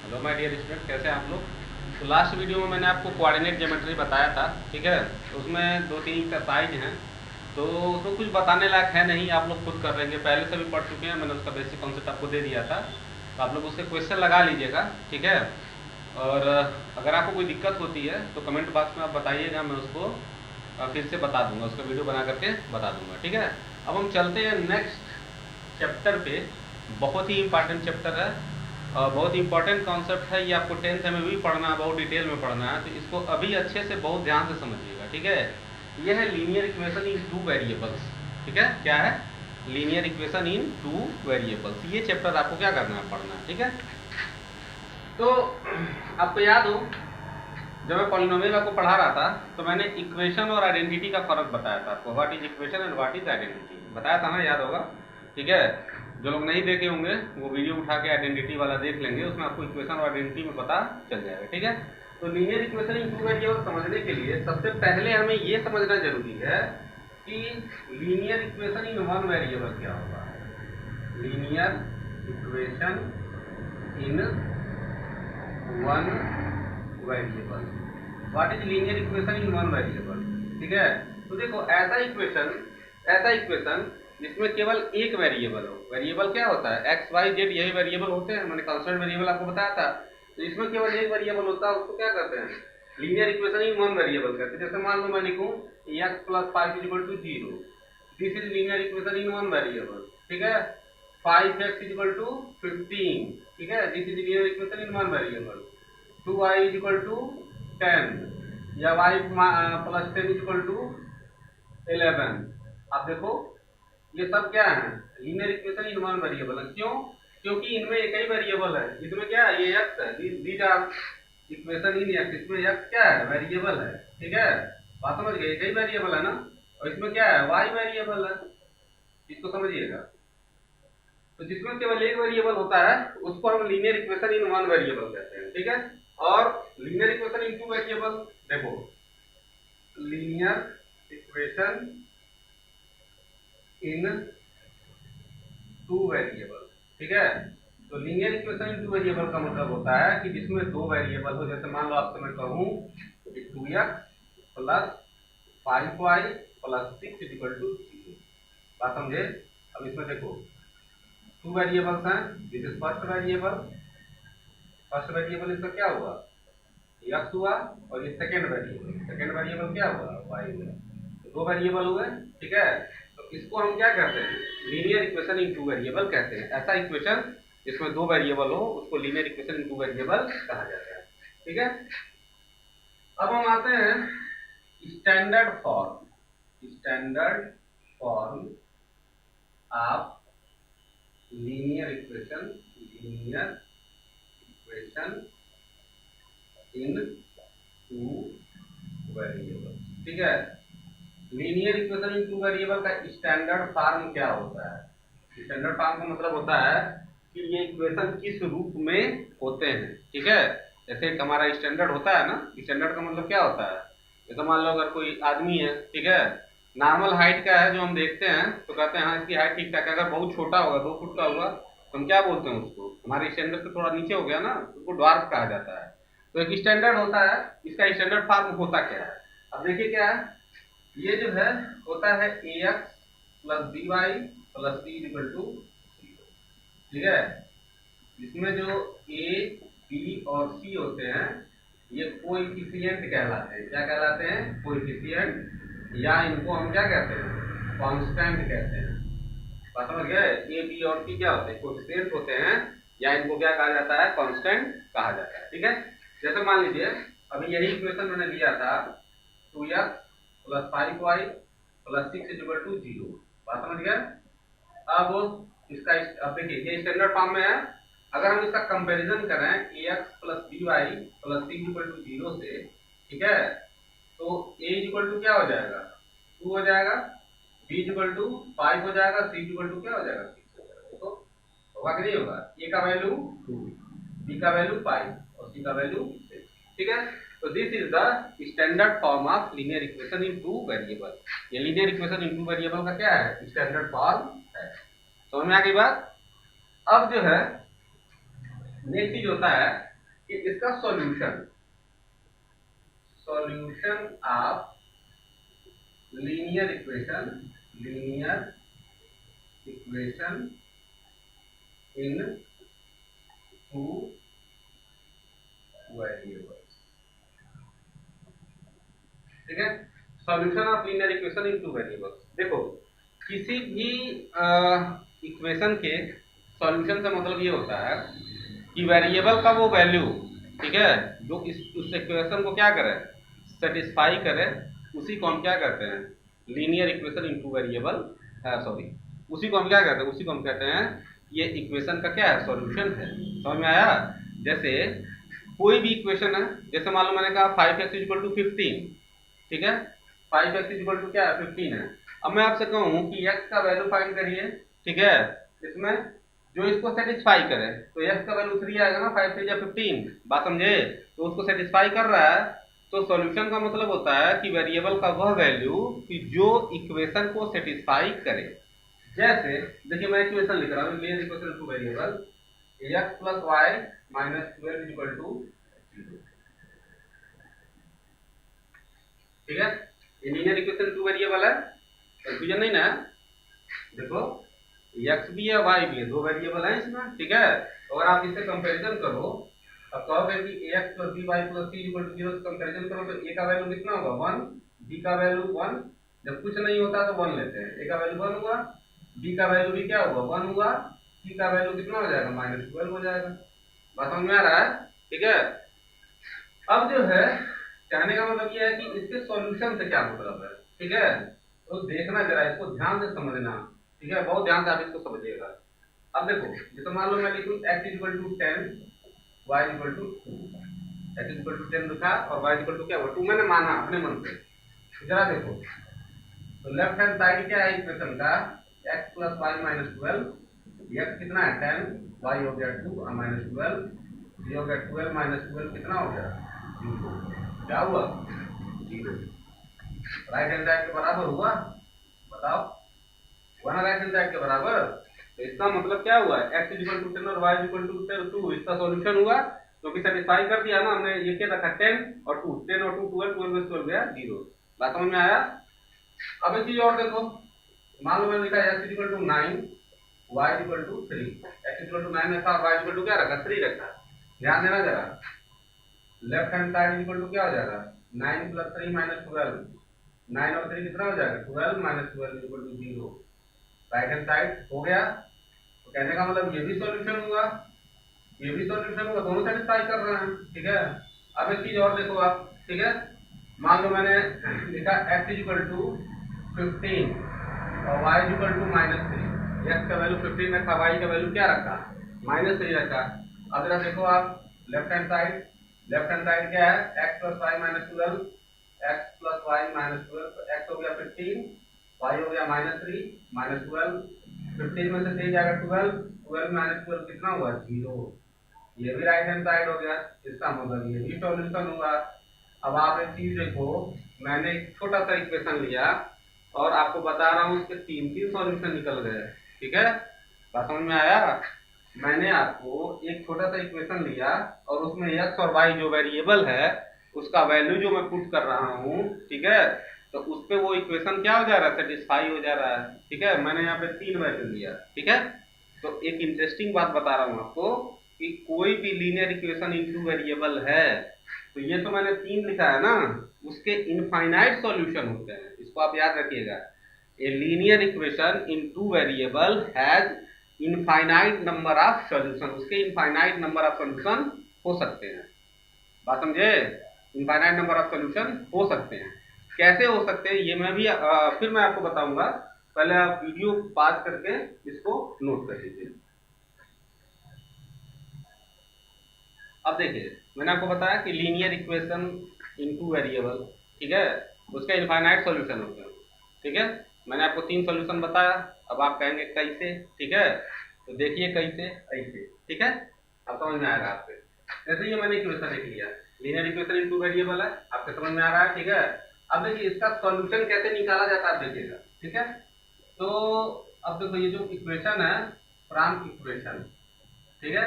Hello my dear student, कैसे हैं आप लोग। तो लास्ट वीडियो में मैंने आपको कोऑर्डिनेट ज्योमेट्री बताया था, ठीक है। तो उसमें दो तीन एक्सरसाइज हैं, तो उसमें कुछ बताने लायक है नहीं, आप लोग खुद कर लेंगे, पहले से भी पढ़ चुके हैं, मैंने उसका बेसिक कॉन्सेप्ट आपको दे दिया था। तो आप लोग उसके क्वेश्चन लगा लीजिएगा, ठीक है। और अगर आपको कोई दिक्कत होती है तो कमेंट बॉक्स में आप बताइएगा, मैं उसको फिर से बता दूंगा, उसका वीडियो बना करके बता दूंगा, ठीक है। अब हम चलते हैं नेक्स्ट चैप्टर पे। बहुत ही इंपॉर्टेंट चैप्टर है और बहुत इंपॉर्टेंट कॉन्सेप्ट है ये, आपको 10th में भी पढ़ना है, बहुत डिटेल में पढ़ना है, तो इसको अभी अच्छे से बहुत ध्यान से समझिएगा, ठीक है। यह है linear equation in two variables, ठीक है। क्या है? Linear equation in two variables. ये चैप्टर आपको क्या करना है, पढ़ना है, ठीक है। तो आपको याद हो, जब मैं पॉलिनोमियल आपको पढ़ा रहा था तो मैंने इक्वेशन और आइडेंटिटी का फर्क बताया था आपको। What is equation and what is identity बताया था ना, याद होगा, ठीक है। जो लोग नहीं देखे होंगे वो वीडियो उठा के आइडेंटिटी वाला देख लेंगे, उसमें आपको इक्वेशन और आइडेंटिटी में पता चल जाएगा, ठीक है। तो linear equation in two variable समझने के लिए सबसे पहले हमें ये समझना जरूरी है कि linear equation in one variable क्या होगा। Linear equation in one variable, what is linear equation in one variable, ठीक है। तो देखो, ऐसा इक्वेशन जिसमें केवल एक वेरिएबल हो। वेरिएबल क्या होता है? एक्स वाई जेड, यही वेरिएबल होते हैं, मैंने कांस्टेंट वेरिएबल आपको बताया था। तो इसमें केवल एक वेरिएबल होता है, उसको क्या कहते हैं? Linear equation in one variable कहते हैं। जैसे मान लो मैं लिखूं x plus 5 equal to 0, this is linear equation in one variable, ठीक है। 5x इक्वल टू 15, ठीक है, दिस is linear equation in one वेरिएबल। 2y इज इक्वल टू 10 या y plus 10 is equal to 11। आप देखो, ये सब क्या है? Linear equation in one variable है। क्यों? क्योंकि इनमें एक ही वेरिएबल है। इसमें क्या है? ये x है, these are equation in x। इसमें x क्या है? वेरिएबल है, ठीक है। बात समझ गए? एक ही वेरिएबल है ना। और इसमें क्या है? y वेरिएबल है। इसको समझिएगा। तो जिसमें केवल एक वेरिएबल होता है उसको हम linear equation in one variable कहते हैं, ठीक है। और linear equation in two variable, देखो, linear equation in two variable, ठीक है। तो linear equation in two variable का मतलब होता है कि जिसमें दो वेरिएबल हो। जैसे मान लो आपसे मैं कहूं 2x plus 5y plus 6 equal to 0। बात समझे? अब इसमें देखो, टू वेरिएबल्स हैं, this is first variable. First variable इसका क्या हुआ? x हुआ। और ये सेकंड वेरिएबल क्या हुआ? y हुआ। तो दो वेरिएबल हुए, ठीक है। तो इसको हम क्या कहते हैं? Linear equation in two variable कहते हैं। ऐसा इक्वेशन जिसमें दो वेरिएबल हो उसको linear equation in two variable कहा जाता है, ठीक है। अब हम आते हैं standard form of linear equation in two variable, ठीक है। Linear equation in two variable का स्टैंडर्ड फॉर्म क्या होता है? स्टैंडर्ड फॉर्म का मतलब होता है कि ये इक्वेशन किस रूप में होते हैं, ठीक है। जैसे एक हमारा स्टैंडर्ड होता है ना, स्टैंडर्ड का मतलब क्या होता है? जैसे मान लो अगर कोई आदमी है, ठीक है, नॉर्मल हाइट का है, जो हम देखते हैं तो कहते हैं हाँ इसकी हाइट ठीक ठाक है। अगर बहुत छोटा होगा, 2 फुट का हुआ, तो हम क्या बोलते हैं उसको? हमारे स्टैंडर्ड से थोड़ा नीचे हो गया ना, उसको ड्वार्फ कहा जाता है। तो एक स्टैंडर्ड होता है, इसका स्टैंडर्ड फॉर्म होता क्या है? अब देखिए क्या है, ये जो है होता है ax plus by plus c equal to 0, ठीक है। इसमें जो a, b और c होते हैं ये कोएफिशिएंट कहलाते हैं। क्या कहलाते हैं? कोएफिशिएंट, या इनको हम क्या कहते हैं? कांस्टेंट कहते हैं। बात समझ गए? a, b और c क्या होते हैं? कोएफिशिएंट होते हैं, या इनको क्या कहा जाता है? कांस्टेंट कहा जाता है, ठीक है। जैसे मान लीजिए अभी यही इक्वेशन मैंने लिया था 2x plus 5y plus 6 equal to 0। बात समझ गए? अब इसका, अब देखिए ये स्टैंडर्ड फॉर्म में है। अगर हम इसका कंपैरिजन करें ax plus by plus c equal to 0 से, ठीक है, तो a इक्वल टू क्या हो जाएगा? 2 हो जाएगा, b इक्वल टू 5 हो जाएगा, c इक्वल टू क्या हो जाएगा? 6 हो जाएगा। तो होगा कि नहीं होगा? a का वैल्यू 2, b का वैल्यू 5 और c का वैल्यू 6, ठीक है। तो this is the standard form of linear equation in two variable. ये linear equation in two variable का क्या है? स्टैंडर्ड फॉर्म है। समझ में आ गई बात? अब जो है नेक्स्ट चीज होता है कि इसका solution of linear equation in two variables. ठीक है, solution of linear equation in two variables. देखो किसी भी इक्वेशन के सॉल्यूशन से मतलब ये होता है कि वेरिएबल का वो वैल्यू, ठीक है, जो उस इक्वेशन को क्या करे, सेटिस्फाई करे, उसी को हम क्या कहते हैं, linear equation into variable, sorry उसी को हम क्या कहते हैं, उसी को हम कहते हैं ये इक्वेशन का क्या है, सॉल्यूशन है। समझ में आया? जैसे कोई भी इक्वेशन है, जैसे मान लो मैंने कहा 5x = 15, ठीक है, 5x = क्या है, 15 है। अब मैं आपसे कहूं कि x का वैल्यू फाइंड करिए, ठीक है, इसमें जो इसको सेटिस्फाई करे, तो x का वैल्यू 3 आएगा ना, 5 3 15, बात समझे? तो उसको सेटिस्फाई कर रहा है, तो सॉल्यूशन का मतलब होता है कि वेरिएबल का वह वैल्यू कि जो इक्वेशन को सेटिस्फाई करे। जैसे देखिए मैं इक्वेशन लिख रहा हूँ, linear equation two variable x + y - 12 = 0। ठीक है, ये लीनियर इक्वेशन टू वेरिएबल है, कंफ्यूजन नहीं ना? देखो x भी है y भी है, दो वेरिएबल है इसमें, ठीक है। अगर आप इससे कंपैरिजन करो, अब कहोगे कि ax + by + c = 0 से कंपैरिजन करो, तो a का वैल्यू कितना होगा, 1, b का वैल्यू 1, जब कुछ नहीं होता तो 1 लेते हैं, a का वैल्यू 1 हुआ, b का वैल्यू भी क्या हुआ, 1 हुआ, c का वैल्यू कितना हो जाएगा, -12 हो जाएगा। बात समझ में आ रहा है? ठीक है, अब जो है कहने का मतलब ये है कि इसके सॉल्यूशन से क्या मतलब है, ठीक है, तो देखना जरा, इसको ध्यान से समझना, ठीक है, बहुत ध्यान से आप इसको समझिएगा। अब देखो जैसे मान लो मैं लिखूं x = 10, y = 2, x = 10 लिखा और y = क्या हुआ, 2 मैंने माना अपने मन से। जरा देखो तो लेफ्ट हैंड साइड क्या है इक्वेशन का, x + y - 12, x कितना है 10, y हो गया 2 और -12, ये हो गया 12 - 12 कितना हो गया, 0। क्या हुआ, 0। राइट हैंड साइड के बराबर हुआ, बताओ, हुआ ना राइट हैंड साइड के बराबर? तो इसका मतलब क्या हुआ, x = 10 और y = 2, इसका सॉल्यूशन हुआ, क्योंकि सेटिस्फाई कर दिया ना हमने, ये क्या रखा 10 और 2, 10 और 2 12, 12 में 12 गया 0। बात समझ में आया? अब एक चीज और देखो, मान लो मैंने लिखा x = 9, y = 3, x = 9 रखा और y = क्या रखा, 3 रखा। ध्यान देना जरा, left hand side equal to क्या हो जाएगा, 9 + 3 - 12, 9 और 3 कितना हो जाएगा, 12 - 12 = 0। राइट हैंड साइड हो गया, तो कहने का मतलब ये भी सॉल्यूशन हुआ, ये भी सॉल्यूशन हुआ, दोनों सेटिस्फाई कर रहे हैं, ठीक है। अब एक चीज और देखो आप, ठीक है, मान लो मैंने लिखा x = 15 और y = -3, x का वैल्यू 15 रखा, y का वैल्यू क्या रखा, -3 रखा। अब जरा देखो आप लेफ्ट हैंड साइड क्या है, x + y - 12, x + y - 12, तो x हो गया 15, y हो गया -3 -12, 15 में से 3 जाएगा 12, 12 - 12 कितना हुआ, 0। ये भी राइट हैंड साइड हो गया, इसका मतलब ये भी सॉल्यूशन हुआ। अब आप एक चीज देखो, मैंने एक छोटा सा इक्वेशन लिया और आपको बता रहा हूँ उसके 3 सॉल्यूशन निकल गए, ठीक है, बात समझ में आया? मैंने आपको एक छोटा सा इक्वेशन लिया और उसमें x और y जो वेरिएबल है उसका वैल्यू जो मैं पुट कर रहा हूँ, ठीक है, तो उस पे वो इक्वेशन क्या हो जा रहा है, सेटिस्फाई हो जा रहा है, ठीक है। मैंने यहाँ पे 3 वैल्यू लिया, ठीक है। तो एक इंटरेस्टिंग बात बता रहा हूँ आपको कि कोई भी लीनियर इक्वेशन इनटू वेरिएबल है, तो ये तो मैंने 3 लिखा है ना, उसके इनफाइनाइट सॉल्यूशन होते हैं, इसको आप याद रखिएगा। A linear equation into variable has infinite number of solution, उसके इनफाइनाइट नंबर ऑफ सॉल्यूशन हो सकते हैं, बात समझे? इनफाइनाइट नंबर ऑफ सॉल्यूशन हो सकते हैं। कैसे हो सकते हैं ये मैं भी फिर मैं आपको बताऊंगा, पहले आप वीडियो पॉज करके इसको नोट कर लीजिए। अब देखिए मैंने आपको बताया कि लीनियर इक्वेशन इनटू वेरिएबल, ठीक है, उसका इनफाइनाइट सॉल्यूशन होते हैं, ठीक है। मैंने आपको 3 सॉल्यूशन बताया, अब आप कहेंगे कैसे, ठीक है, तो देखिए कैसे, ऐसे, ठीक है, अब समझ में आएगा आपके। जैसे ये मैंने इक्वेशन लिख लिया, लीनियर इक्वेशन इनटू वेरिएबल है, आपके समझ में आ रहा है, ठीक है। अब देखिए इसका सॉल्यूशन कैसे निकाला जाता है, देखिएगा, ठीक है। तो अब देखो ये जो इक्वेशन है, फ्रॉम इक्वेशन, ठीक है,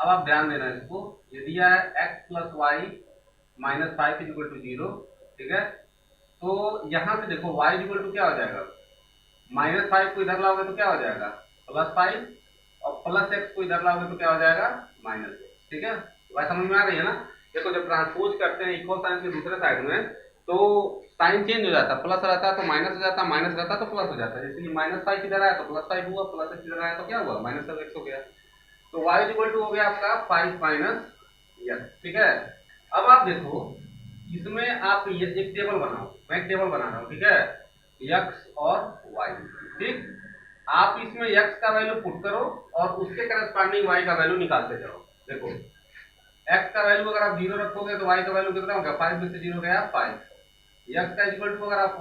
अब आप ध्यान देना इसको, ये दिया है x plus y minus five is equal to zero, ठीक है। तो यहां से देखो y इज इक्वल टू क्या हो जाएगा, माइनस फाइव को इधर लाओगे तो क्या हो जाएगा प्लस फाइव, और प्लस एक्स को इधर लाओगे तो क्या हो जाएगा माइनस एक्स, ठीक है। बात समझ में आ रही है ना। देखो जब ट्रांसपोज करते हैं इक्वल साइन के दूसरे साइड में तो साइन चेंज हो जाता है, प्लस रहता है तो माइनस हो जाता है, माइनस रहता है तो प्लस हो जाता है। जैसे माइनस फाइव इधर आया तो प्लस फाइव हुआ, प्लस एक्स इधर आया तो क्या हुआ माइनस एक्स हो गया। तो y इज इक्वल टू हो गया आपका फाइव माइनस एक्स, ठीक है। अब आप देखो इसमें आप ये एक टेबल बनाओ, मैं एक टेबल बना रहा हूँ, ठीक है, x और y, ठीक। आप इसमें x का वैल्यू पुट करो और उसके करस्पॉन्डिंग y का वैल्यू निकालते जाओ। देखो x का वैल्यू अगर आप जीरो रखोगे तो y का वैल्यू कितना होगा, फाइव में से जीरो गया फाइव। x का इक्वल टू अगर आप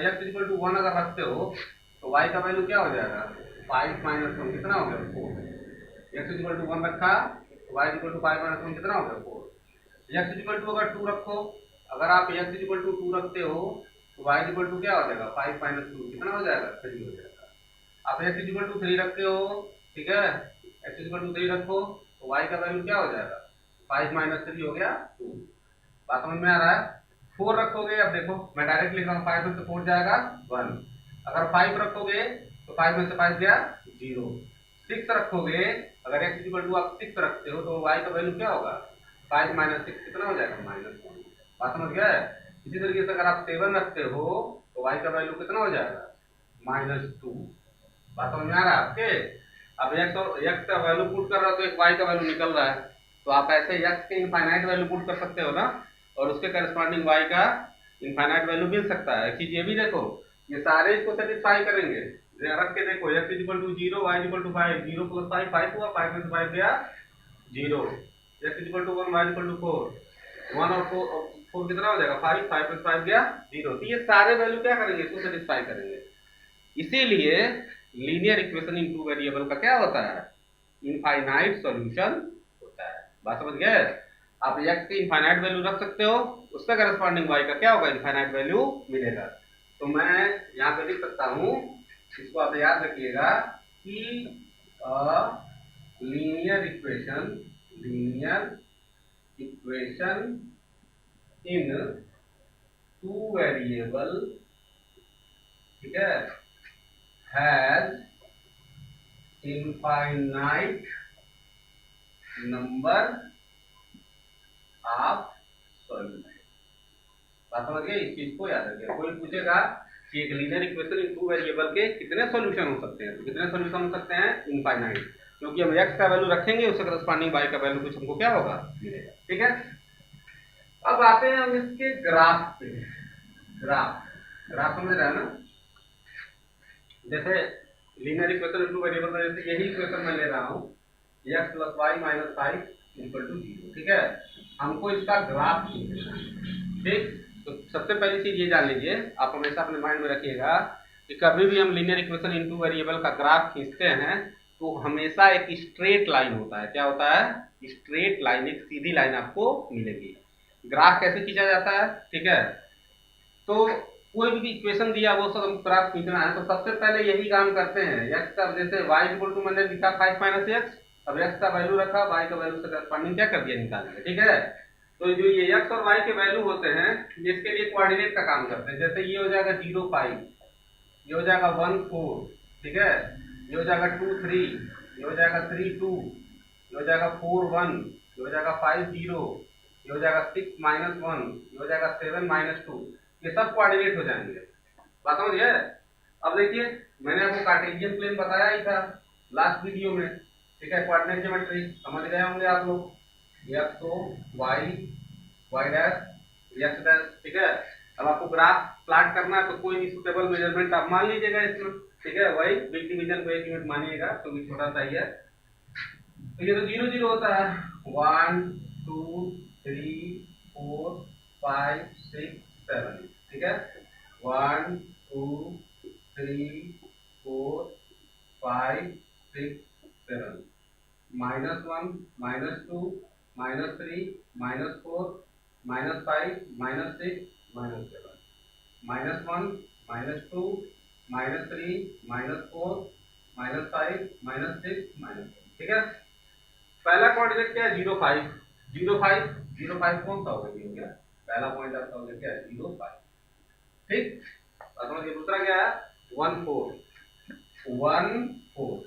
x इक्वल टू वन अगर रखते हो तो y का वैल्यू क्या हो जाएगा, फाइव माइनस वन कितना हो गया four. x equal to one रखा तो y equal to five minus one कितना हो गया फोर। x इक्वल टू अगर टू रखो, अगर आप x इक्वल टू टू रखते हो तो y इक्वल टू क्या हो जाएगा फाइव माइनस टू कितना हो जाएगा थ्री हो जाएगा। आप x इक्वल टू थ्री रखते हो, ठीक है, x इक्वल टू थ्री रखो तो y का वैल्यू क्या हो जाएगा फाइव माइनस थ्री हो गया टू। बात समझ में आ रहा है। फोर रखोगे, अब देखो मैं डायरेक्ट लिख रहा हूँ, फाइव में से फोर जाएगा वन। अगर फाइव रखोगे तो फाइव में से फाइव गया जीरो। सिक्स रखोगे, अगर x इक्वल टू आप सिक्स रखते हो तो y का वैल्यू क्या होगा फाइव माइनस सिक्स कितना हो जाएगा माइनस वन। बात समझ गए। इसी तरीके से अगर आप सेवन रखते हो तो y का वैल्यू कितना हो जाएगा माइनस टू। बात समझ में आ रहा है आपके। अब x का वैल्यू पुट कर रहा हो तो एक y का वैल्यू निकल रहा है, तो आप ऐसे x के इनफाइनाइट वैल्यू पुट कर सकते हो ना, और उसके करस्पॉन्डिंग y का इनफाइनाइट वैल्यू मिल सकता है। एक चीज ये भी देखो, ये सारे इसको सेटिस्फाई करेंगे। रख के देखो x equal to zero, y equal to five, zero plus five five हुआ, फाइव में से फाइव गया zero. x equal to one, y equal to four, one और फोर कितना हो जाएगा फाइव, फाइव प्लस फाइव गया जीरो। तो ये सारे वैल्यू क्या करेंगे, इसको सेटिस्फाई करेंगे। इसीलिए linear equation in two variable का क्या होता है, इनफाइनाइट सॉल्यूशन होता है। बात समझ गए। आप x की इनफाइनाइट वैल्यू रख सकते हो, उसका करस्पॉन्डिंग y का क्या होगा इनफाइनाइट वैल्यू मिलेगा। तो मैं यहाँ पे लिख सकता हूँ, इसको आप याद रखिएगा कि linear equation in two variable, ठीक है, has infinite number of solution. बात समझ गए। इस चीज को याद रखिए। कोई पूछेगा कि एक linear equation in two variable के कितने सॉल्यूशन हो सकते हैं, तो कितने सॉल्यूशन हो सकते हैं इनफाइनाइट, क्योंकि हम x का वैल्यू रखेंगे उसके करस्पॉन्डिंग y का वैल्यू कुछ हमको क्या होगा मिलेगा, ठीक है। अब आते हैं हम इसके ग्राफ पे। ग्राफ समझ रहे हैं ना। जैसे linear equation in two variable में जैसे यही इक्वेशन मैं ले रहा हूँ, x plus y minus five equal to zero, ठीक है। हमको इसका ग्राफ खींचना है, ठीक। तो सबसे पहली चीज ये जान लीजिए, आप हमेशा अपने माइंड में रखिएगा कि कभी भी हम linear equation in two variable का ग्राफ खींचते हैं तो हमेशा एक स्ट्रेट लाइन होता है। क्या होता है, स्ट्रेट लाइन, एक सीधी लाइन आपको मिलेगी। ग्राफ कैसे खींचा जाता है, ठीक है। तो कोई भी इक्वेशन दिया वो सब हमको ग्राफ खींचना है तो सबसे पहले यही काम करते हैं। x का जैसे y इक्वल टू मैंने लिखा फाइव माइनस एक्स, अब x का वैल्यू रखा, y का वैल्यू से करस्पॉन्डिंग क्या कर दिया निकाल, ठीक है। तो जो ये x और y के वैल्यू होते हैं इसके लिए कोऑर्डिनेट का काम करते हैं। जैसे ये हो जाएगा जीरो फाइव, ये हो जाएगा वन फोर, ठीक है, ये हो जाएगा टू थ्री, ये हो जाएगा थ्री टू, ये हो जाएगा फोर वन, ये हो जाएगा फाइव जीरो, ये हो जाएगा सिक्स माइनस वन, ये हो जाएगा सेवन माइनस टू। ये सब कोऑर्डिनेट हो जाएंगे। बात समझिए। अब देखिए मैंने आपको कार्टेशियन प्लेन बताया ही था लास्ट वीडियो में, ठीक है। कोऑर्डिनेट ज्योमेट्री समझ गए होंगे आप लोग, एक्स तो y, y dash x dash, ठीक है। अब आपको ग्राफ प्लॉट करना है तो कोई भी सुटेबल मेजरमेंट आप मान लीजिएगा इसमें, ठीक है। वही बिग डिवीजन को एक यूनिट मानिएगा क्योंकि छोटा सा ही है। तो ये तो जीरो जीरो होता है, one two three four five six seven, ठीक है। One two three four five six seven, minus one minus two minus three minus four minus five minus six minus seven, minus one minus two minus three minus four minus five minus six minus seven, ठीक है। पहला coordinate क्या है 0 5 0 5 0 5 कौन सा होगा, ये हो गया पहला पॉइंट आपका हो गया क्या है 0 5, ठीक। और समझिए दूसरा क्या है 1 4 1 4,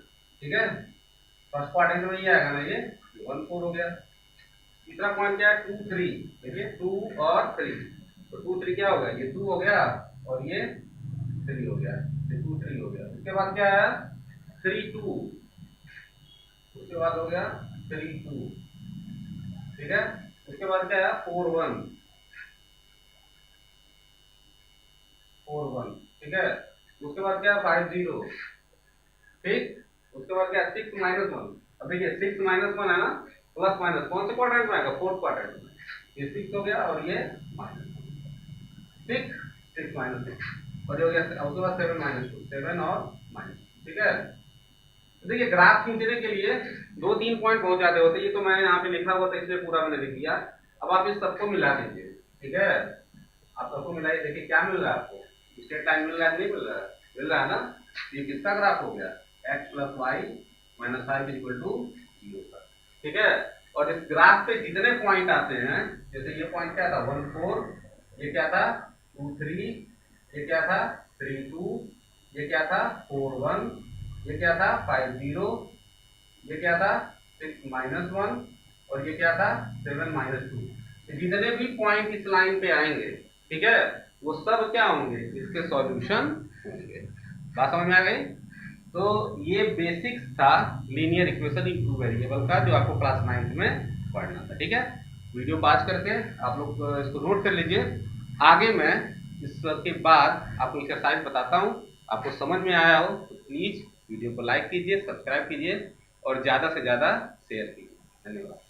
ठीक है। फर्स्ट क्वाड्रेंट में ये आएगा ना, ये 1 4 हो गया। तीसरा पॉइंट क्या है 2 3, देखिए 2 और 3, तो 2 3 क्या हो गया, ये 2 हो गया और ये 3 हो गया, ये 2 3 हो गया। उसके बाद क्या है 3 2, उसके बाद हो गया 3 2, ठीक है। उसके बाद क्या है 4 1 4 1, ठीक है। उसके बाद क्या है 5 0, ठीक। उसके बाद क्या 6 -1, अब देखिए 6 -1 है ना, प्लस माइनस कौन से क्वाड्रेंट में आएगा, फोर्थ क्वाड्रेंट में, ये 6 हो गया और ये -1, ठीक। 6 -1 और ये हो गया, उसके बाद 7 -2 7 और -2, ठीक है। तो देखिए ग्राफ खींचने के लिए 2 3 पॉइंट बहुत ज्यादा होते हैं, ये तो मैं यहाँ पे लिखा हुआ था इसलिए पूरा मैंने लिख दिया। अब आप इस सबको मिला दीजिए, ठीक है। आप सबको मिलाइए, देखिए क्या मिल रहा है आपको, स्ट्रेट लाइन मिल रहा है, नहीं मिल रहा है, मिल रहा है ना। ये किसका ग्राफ हो गया, x + y - 5 = 0 का, ठीक है। और इस ग्राफ पे जितने पॉइंट आते हैं, जैसे ये पॉइंट क्या था 1 4, ये क्या था 2 3, ये क्या था 3 2, ये क्या था 4 1, ये क्या था 5 0, ये क्या था 6 -1 और ये क्या था 7 -2। जितने भी पॉइंट इस लाइन पे आएंगे, ठीक है, वो सब क्या होंगे, इसके सॉल्यूशन होंगे। बात समझ में आ गई। तो ये बेसिक्स था linear equation in two variable का, जो आपको क्लास 9th में पढ़ना था, ठीक है। वीडियो पॉज करके आप लोग इसको नोट कर लीजिए। आगे मैं इसके बाद आपको एक्सरसाइज बताता हूँ, आपको समझ में आया हो तो प्लीज वीडियो को लाइक कीजिए, सब्सक्राइब कीजिए और ज़्यादा से ज़्यादा शेयर कीजिए। धन्यवाद।